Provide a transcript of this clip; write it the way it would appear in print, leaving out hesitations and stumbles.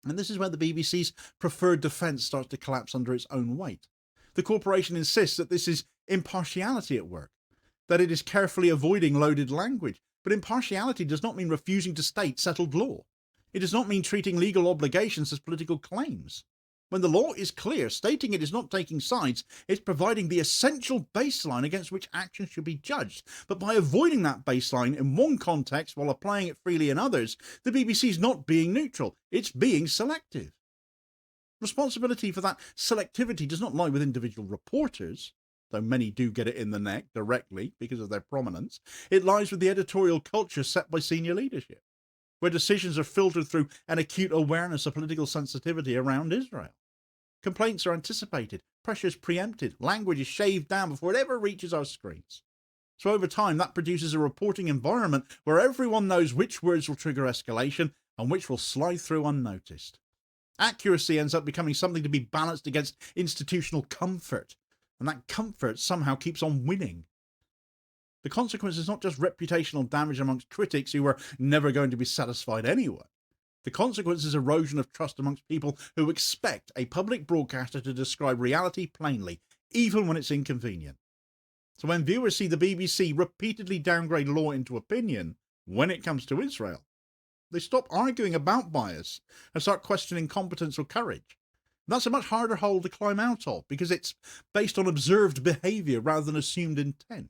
And this is where the BBC's preferred defence starts to collapse under its own weight. The corporation insists that this is impartiality at work, that it is carefully avoiding loaded language. But impartiality does not mean refusing to state settled law. It does not mean treating legal obligations as political claims. When the law is clear, stating it is not taking sides, it's providing the essential baseline against which action should be judged. But by avoiding that baseline in one context while applying it freely in others, the BBC is not being neutral, it's being selective. Responsibility for that selectivity does not lie with individual reporters, though many do get it in the neck directly because of their prominence. It lies with the editorial culture set by senior leadership, where decisions are filtered through an acute awareness of political sensitivity around Israel. Complaints are anticipated, pressures preempted, language is shaved down before it ever reaches our screens. So over time, that produces a reporting environment where everyone knows which words will trigger escalation and which will slide through unnoticed. Accuracy ends up becoming something to be balanced against institutional comfort, and that comfort somehow keeps on winning. The consequence is not just reputational damage amongst critics who are never going to be satisfied anyway. The consequence is erosion of trust amongst people who expect a public broadcaster to describe reality plainly, even when it's inconvenient. So when viewers see the BBC repeatedly downgrade law into opinion when it comes to Israel, they stop arguing about bias and start questioning competence or courage. That's a much harder hole to climb out of because it's based on observed behaviour rather than assumed intent.